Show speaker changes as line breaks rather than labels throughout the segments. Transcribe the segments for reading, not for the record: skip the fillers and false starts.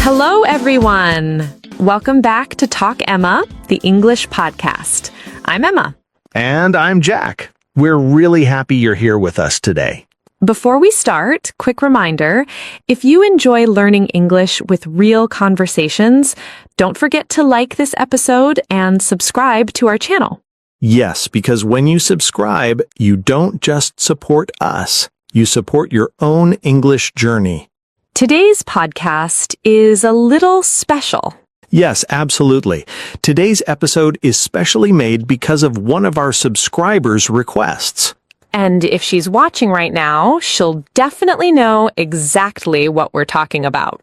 Hello, everyone. Welcome back to Talk Emma, the English podcast. I'm Emma.
And I'm Jack. We're really happy you're here with us today.
Before we start, quick reminder, if you enjoy learning English with real conversations, don't forget to like this episode and subscribe to our channel.
Yes, because when you subscribe, you don't just support us. You support your own English journey.
Today's podcast is a little special.
Yes, absolutely. Today's episode is specially made because of one of our subscribers' requests.
And if she's watching right now, she'll definitely know exactly what we're talking about.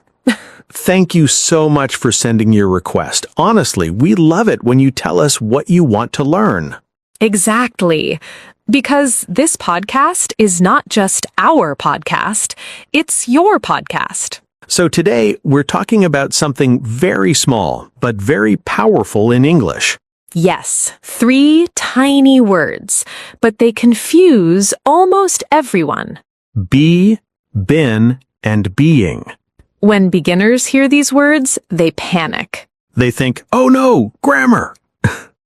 Thank you so much for sending your request. Honestly, we love it when you tell us what you want to learn.
Exactly. Because this podcast is not just our podcast, it's your podcast.
So today, we're talking about something very small, but very powerful in English.
Yes, 3 tiny words, but they confuse almost everyone.
Be, been, and being.
When beginners hear these words, they panic.
They think, oh no, grammar.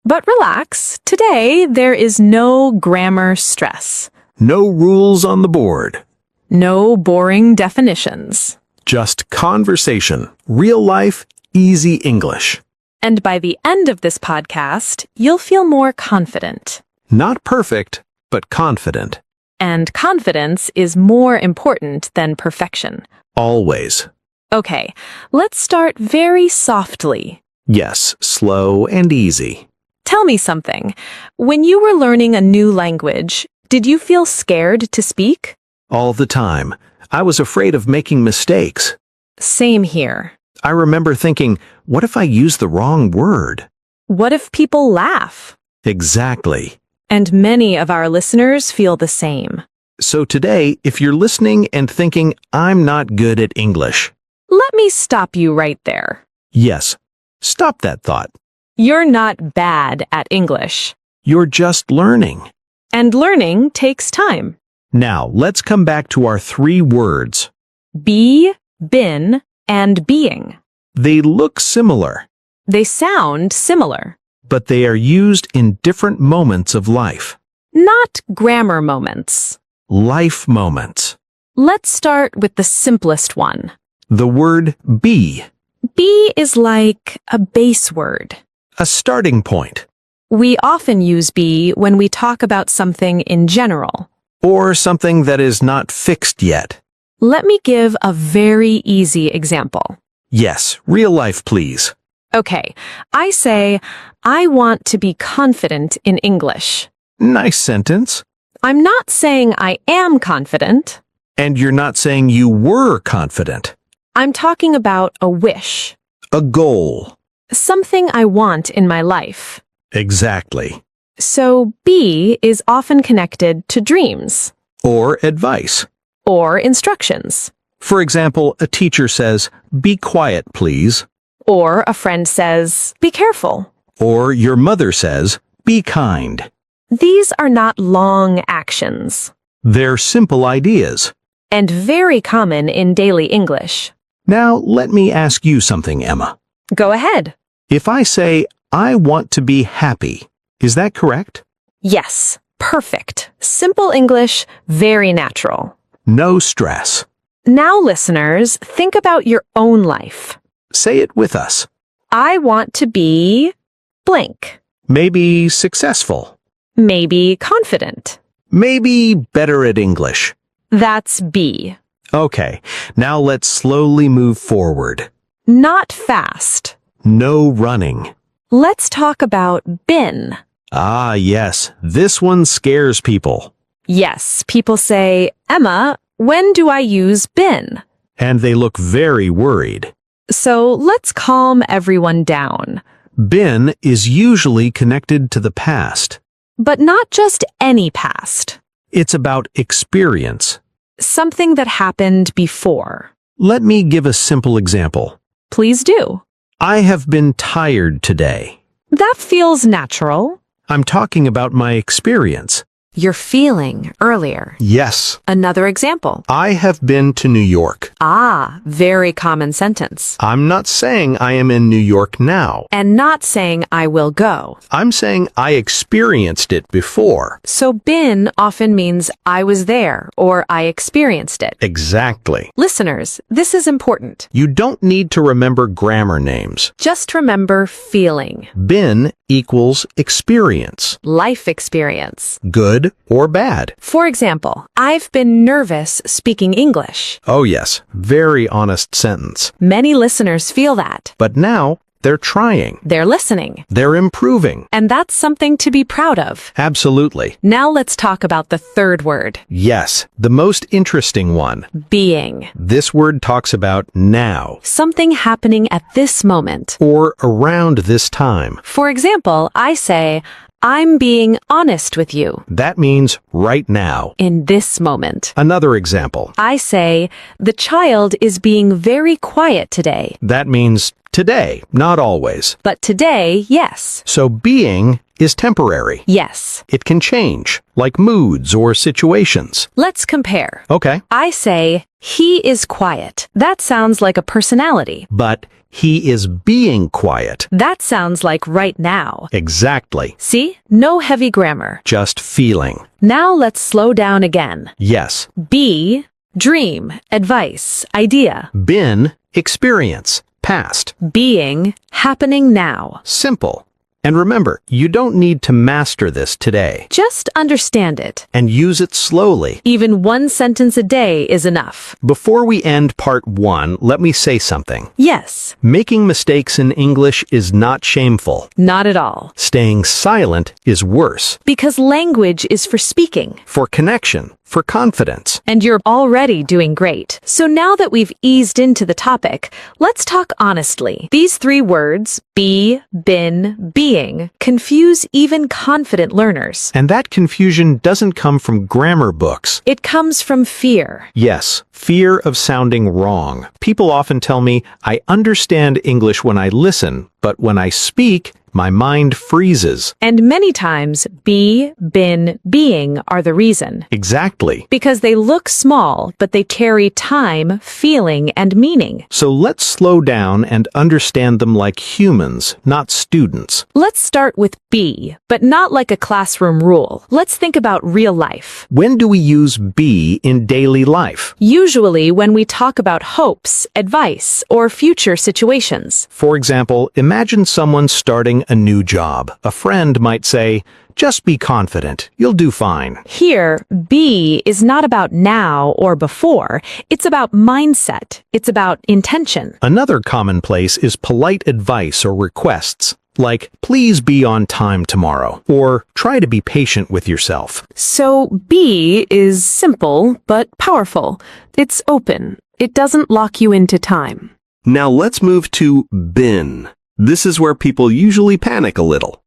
But relax, today there is no grammar stress.
No rules on the board.
No boring definitions.
Just conversation, real life, easy English.
And by the end of this podcast, you'll feel more confident.
Not perfect, but confident.
And confidence is more important than perfection.
Always.
Okay, let's start very softly.
Yes, slow and easy.
Tell me something. When you were learning a new language, did you feel scared to speak?
All the time. I was afraid of making mistakes.
Same here.
I remember thinking, what if I use the wrong word?
What if people laugh?
Exactly.
And many of our listeners feel the same.
So today, if you're listening and thinking, I'm not good at English.
Let me stop you right there.
Yes, stop that thought.
You're not bad at English.
You're just learning.
And learning takes time.
Now, let's come back to our 3 words.
Be, been, and being.
They look similar,
They sound similar.
but they are used in different moments of life.
Not grammar moments.
Life moments.
Let's start with the simplest one.
The word be.
Be is like a base word.
A starting point.
We often use be when we talk about something in general.
Or something that is not fixed yet.
Let me give a very easy example.
Yes, real life, please.
Okay, I say, I want to be confident in English.
Nice sentence.
I'm not saying I am confident.
And you're not saying you were confident.
I'm talking about a wish.
A goal.
Something I want in my life.
Exactly.
So be is often connected to dreams.
Or advice.
Or instructions.
For example, a teacher says, be quiet, please.
Or a friend says, be careful.
Or your mother says, be kind.
These are not long actions.
They're simple ideas.
And very common in daily English.
Now, let me ask you something, Emma.
Go ahead.
If I say, I want to be happy, is that correct?
Yes, perfect. Simple English, very natural.
No stress.
Now, listeners, think about your own life.
Say it with us.
I want to be blank.
Maybe successful.
Maybe confident.
Maybe better at English.
That's be.
Okay, now let's slowly move forward.
Not fast.
No running.
Let's talk about been.
Ah, yes, this one scares people.
Yes, people say, Emma, when do I use been?
And they look very worried.
So let's calm everyone down.
Been is usually connected to the past.
But not just any past.
It's about experience.
Something that happened before.
Let me give a simple example.
Please do.
I have been tired today.
That feels natural.
I'm talking about my experience.
you're feeling earlier.
Yes.
Another example.
I have been to New York.
Ah, very common sentence.
I'm not saying I am in New York now.
And not saying I will go.
I'm saying I experienced it before.
So been often means I was there or I experienced it.
Exactly.
Listeners, this is important.
You don't need to remember grammar names.
Just remember feeling.
Been equals experience.
Life experience.
Good or bad.
For example, I've been nervous speaking English.
Oh yes, very honest sentence.
Many listeners feel that.
But now, they're trying.
They're listening.
They're improving.
And that's something to be proud of.
Absolutely.
Now let's talk about the third word.
Yes, the most interesting one.
Being.
This word talks about now.
Something happening at this moment.
Or around this time.
For example, I say, I'm being honest with you.
That means right now.
In this moment.
Another example.
I say, the child is being very quiet today.
That means today, not always.
But today, yes.
So being is temporary.
Yes.
It can change, like moods or situations.
Let's compare.
Okay.
I say, he is quiet. That sounds like a personality.
But he is being quiet.
That sounds like right now.
Exactly.
See? No heavy grammar.
Just feeling.
Now let's slow down again.
Yes.
Be, dream, advice, idea.
Been, experience, past.
Being, happening now.
Simple. And remember, you don't need to master this today.
Just understand it.
And use it slowly.
Even one sentence a day is enough.
Before we end part 1, let me say something.
Yes.
Making mistakes in English is not shameful.
Not at all.
Staying silent is worse.
Because language is for speaking.
For connection. For confidence.
And you're already doing great. So now that we've eased into the topic, let's talk honestly. These 3 words, be, been, being, confuse even confident learners.
And that confusion doesn't come from grammar books.
It comes from fear.
Yes, fear of sounding wrong. People often tell me, I understand English when I listen, but when I speak, my mind freezes.
And many times, be, been, being are the reason.
Exactly.
Because they look small, but they carry time, feeling, and meaning.
So let's slow down and understand them like humans, not students.
Let's start with be, but not like a classroom rule. Let's think about real life.
When do we use be in daily life?
Usually when we talk about hopes, advice, or future situations.
For example, imagine someone starting a new job. A friend might say, just be confident, you'll do fine.
Here, be is not about now or before. It's about mindset. It's about intention.
Another commonplace is polite advice or requests, like, please be on time tomorrow, or try to be patient with yourself.
So, be is simple, but powerful. It's open. It doesn't lock you into time.
Now let's move to been. This is where people usually panic a little.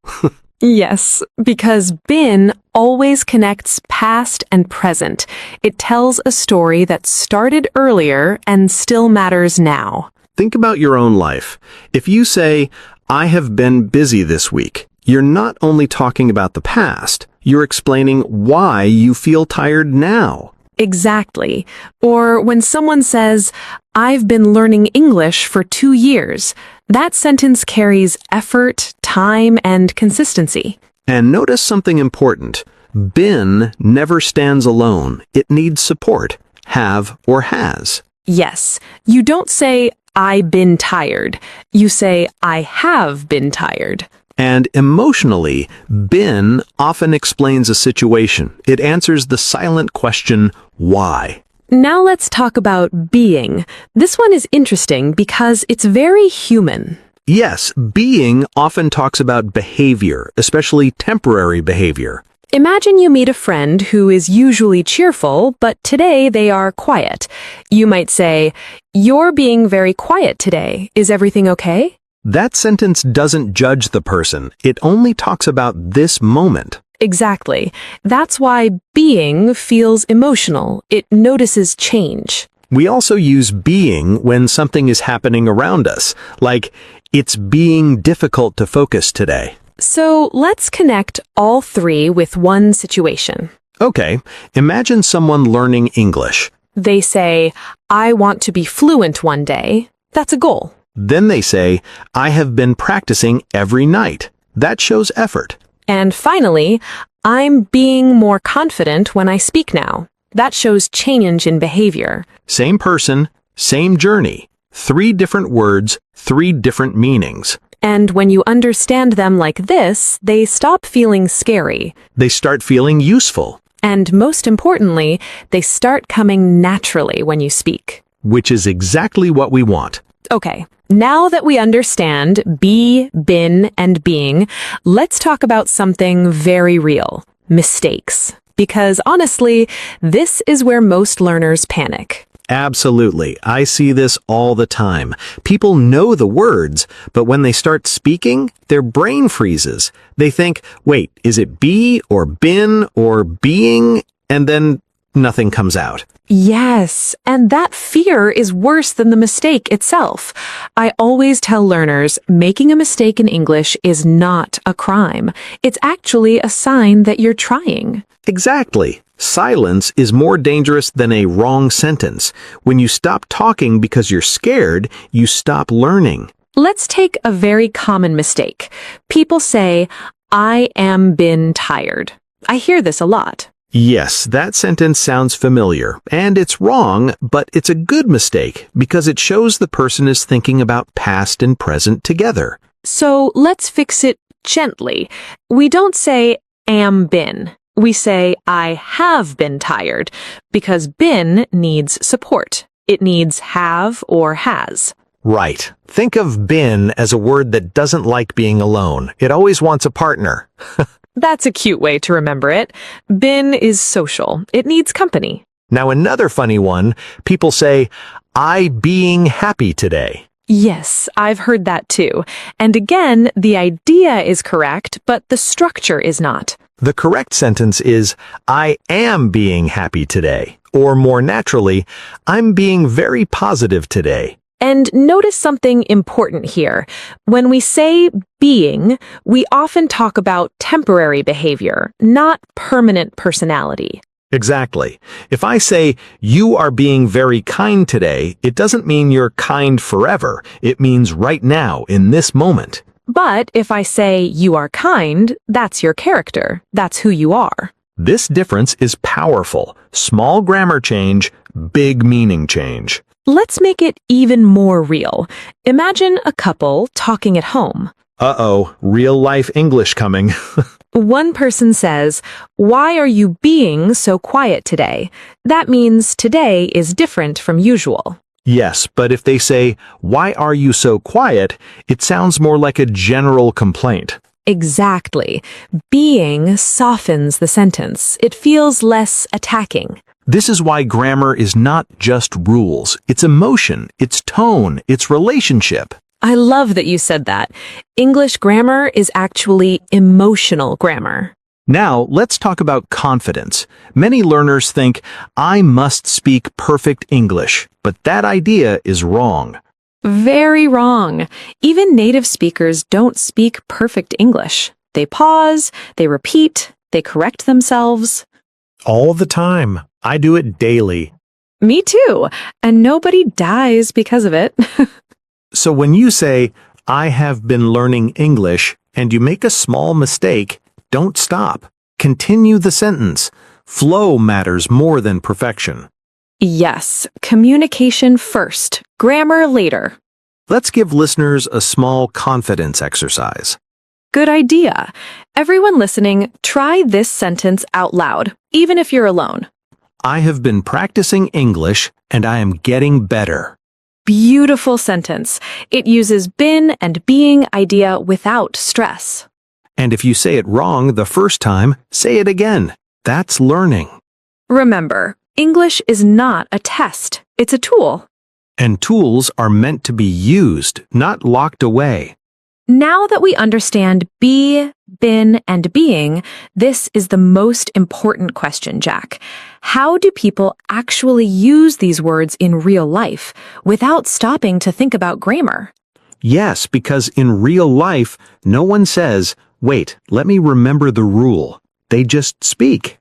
Yes, because been always connects past and present. It tells a story that started earlier and still matters now.
Think about your own life. If you say, I have been busy this week, you're not only talking about the past, you're explaining why you feel tired now.
Exactly. Or when someone says, I've been learning English for 2 years, that sentence carries effort, time, and consistency.
And notice something important. Been never stands alone. It needs support, have or has.
Yes, you don't say, I've been tired. You say, I have been tired.
And emotionally, been often explains a situation. It answers the silent question, why?
Now let's talk about being. This one is interesting because it's very human.
Yes, being often talks about behavior, especially temporary behavior.
Imagine you meet a friend who is usually cheerful, but today they are quiet. You might say, you're being very quiet today. Is everything okay?
That sentence doesn't judge the person. It only talks about this moment.
Exactly. That's why being feels emotional. It notices change.
We also use being when something is happening around us, like, it's being difficult to focus today.
So let's connect all 3 with one situation.
Okay, imagine someone learning English.
They say, I want to be fluent one day. That's a goal.
Then they say, I have been practicing every night. That shows effort.
And finally, I'm being more confident when I speak now. That shows change in behavior.
Same person, same journey. 3 different words, 3 different meanings.
And when you understand them like this, they stop feeling scary.
They start feeling useful,
And most importantly, they start coming naturally when you speak.
which is exactly what we want.
Okay, now that we understand be, been, and being, let's talk about something very real, mistakes. Because honestly, this is where most learners panic.
Absolutely. I see this all the time. People know the words, but when they start speaking, their brain freezes. They think, wait, is it be or been or being? And then nothing comes out.
Yes, and that fear is worse than the mistake itself. I always tell learners making a mistake in English is not a crime. It's actually a sign that you're trying.
Exactly. Silence is more dangerous than a wrong sentence. When you stop talking because you're scared, you stop learning.
Let's take a very common mistake. People say, I am been tired. I hear this a lot.
Yes, that sentence sounds familiar, and it's wrong, but it's a good mistake because it shows the person is thinking about past and present together.
So let's fix it gently. We don't say am been. We say I have been tired because been needs support. It needs have or has.
Right. Think of been as a word that doesn't like being alone. It always wants a partner.
That's a cute way to remember it. Been is social. It needs company.
Now another funny one, people say, I being happy today.
Yes, I've heard that too. And again, the idea is correct, but the structure is not.
The correct sentence is, I am being happy today. Or more naturally, I'm being very positive today.
And notice something important here. When we say being, we often talk about temporary behavior, not permanent personality.
Exactly. If I say, you are being very kind today, it doesn't mean you're kind forever. It means right now, in this moment.
But if I say you are kind, that's your character. That's who you are.
This difference is powerful. Small grammar change, big meaning change.
Let's make it even more real. Imagine a couple talking at home.
Uh-oh, real-life English coming.
One person says, "Why are you being so quiet today?" That means today is different from usual.
Yes, but if they say, why are you so quiet, it sounds more like a general complaint.
Exactly. Being softens the sentence. It feels less attacking.
This is why grammar is not just rules. It's emotion, it's tone, it's relationship.
I love that you said that. English grammar is actually emotional grammar.
Now, let's talk about confidence. Many learners think, I must speak perfect English, but that idea is wrong.
Very wrong. Even native speakers don't speak perfect English. They pause, they repeat, they correct themselves.
All the time. I do it daily.
Me too. And nobody dies because of it.
So when you say, I have been learning English, and you make a small mistake, don't stop. Continue the sentence. Flow matters more than perfection.
Yes, communication first, grammar later.
Let's give listeners a small confidence exercise.
Good idea. Everyone listening, try this sentence out loud, even if you're alone.
I have been practicing English, and I am getting better.
Beautiful sentence. It uses been and being idea without stress.
And if you say it wrong the first time, say it again. That's learning.
Remember, English is not a test. It's a tool.
And tools are meant to be used, not locked away.
Now that we understand be, been, and being, this is the most important question, Jack. How do people actually use these words in real life without stopping to think about grammar?
Yes, because in real life, no one says, wait, let me remember the rule. They just speak.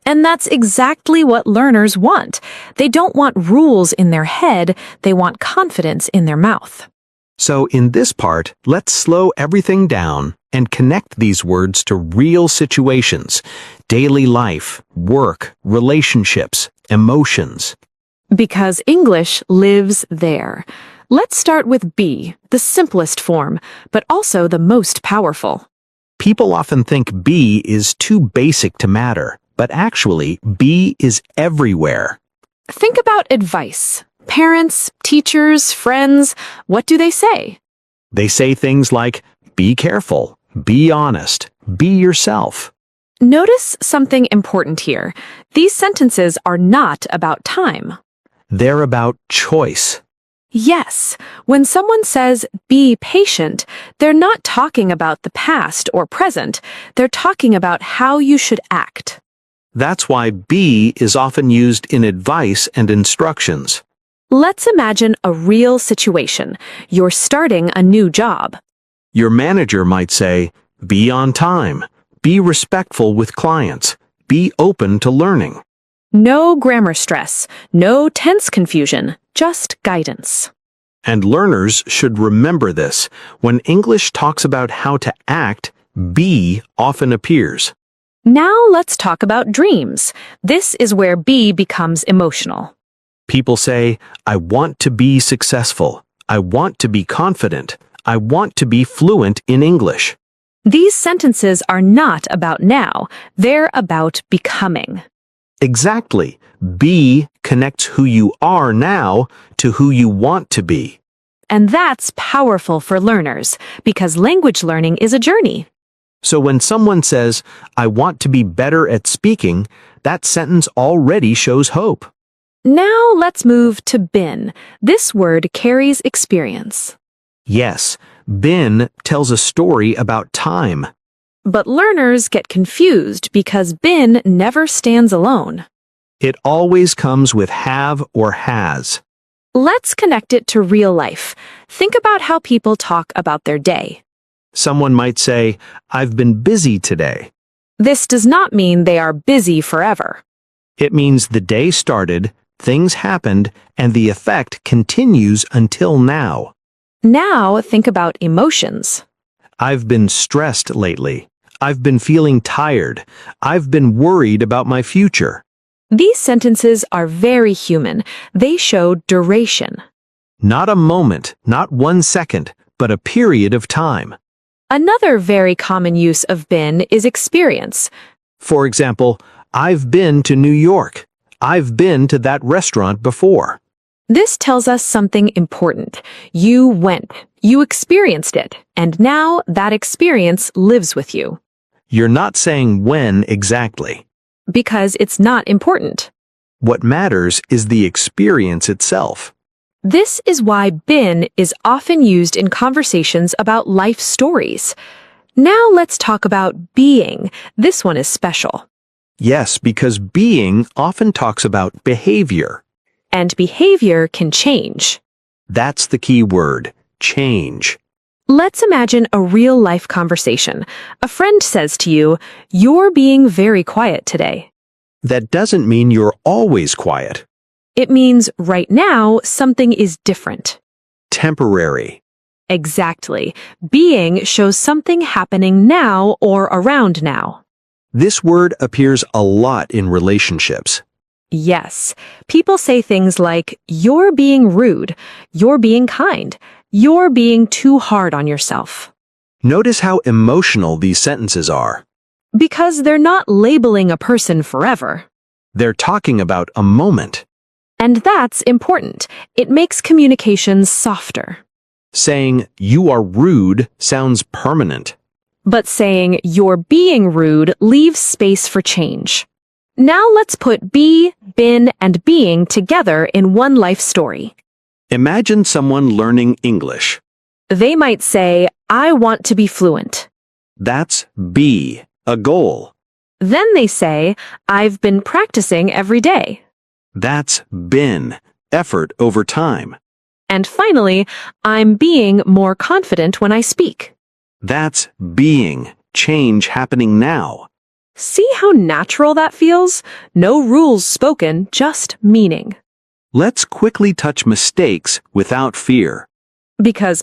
And that's exactly what learners want. They don't want rules in their head, they want confidence in their mouth.
So in this part, let's slow everything down and connect these words to real situations, daily life, work, relationships, emotions.
Because English lives there. Let's start with be, the simplest form, but also the most powerful.
People often think be is too basic to matter, but actually, be is everywhere.
Think about advice. Parents, teachers, friends, what do they say?
They say things like, be careful, be honest, be yourself.
Notice something important here. These sentences are not about time.
They're about choice.
Yes, when someone says, be patient, they're not talking about the past or present. They're talking about how you should act.
That's why be is often used in advice and instructions.
Let's imagine a real situation. You're starting a new job.
Your manager might say, be on time, be respectful with clients, be open to learning.
No grammar stress, no tense confusion, just guidance.
And learners should remember this. When English talks about how to act, be often appears.
Now let's talk about dreams. This is where be becomes emotional.
People say, I want to be successful. I want to be confident. I want to be fluent in English.
These sentences are not about now. They're about becoming.
Exactly. Be connects who you are now to who you want to be.
And that's powerful for learners because language learning is a journey.
So when someone says, I want to be better at speaking, that sentence already shows hope.
Now let's move to been. This word carries experience.
Yes, been tells a story about time.
But learners get confused because been never stands alone.
It always comes with have or has.
Let's connect it to real life. Think about how people talk about their day.
Someone might say, I've been busy today.
This does not mean they are busy forever.
It means the day started, things happened, and the effect continues until now.
Now think about emotions.
I've been stressed lately. I've been feeling tired. I've been worried about my future.
These sentences are very human. They show duration.
Not a moment, not 1 second, but a period of time.
Another very common use of been is experience.
For example, I've been to New York. I've been to that restaurant before.
This tells us something important. You went, you experienced it, and now that experience lives with you.
You're not saying when exactly.
Because it's not important.
What matters is the experience itself.
This is why been is often used in conversations about life stories. Now let's talk about being. This one is special.
Yes, because being often talks about behavior.
And behavior can change.
That's the key word, change.
Let's imagine a real-life conversation. A friend says to you, "You're being very quiet today."
That doesn't mean you're always quiet.
It means right now something is different.
Temporary.
Exactly. Being shows something happening now or around now.
This word appears a lot in relationships.
Yes. People say things like, "You're being rude," "You're being kind," "You're being too hard on yourself."
Notice how emotional these sentences are.
Because they're not labeling a person forever.
They're talking about a moment.
And that's important. It makes communications softer.
Saying, you are rude sounds permanent.
But saying, "You're being rude," leaves space for change. Now let's put be, been, and being together in one life story.
Imagine someone learning English.
They might say, "I want to be fluent."
That's be, a goal.
Then they say, "I've been practicing every day."
That's been, effort over time.
And finally, "I'm being more confident when I speak."
That's being, change happening now.
See how natural that feels? No rules spoken, just meaning.
Let's quickly touch mistakes without fear.
Because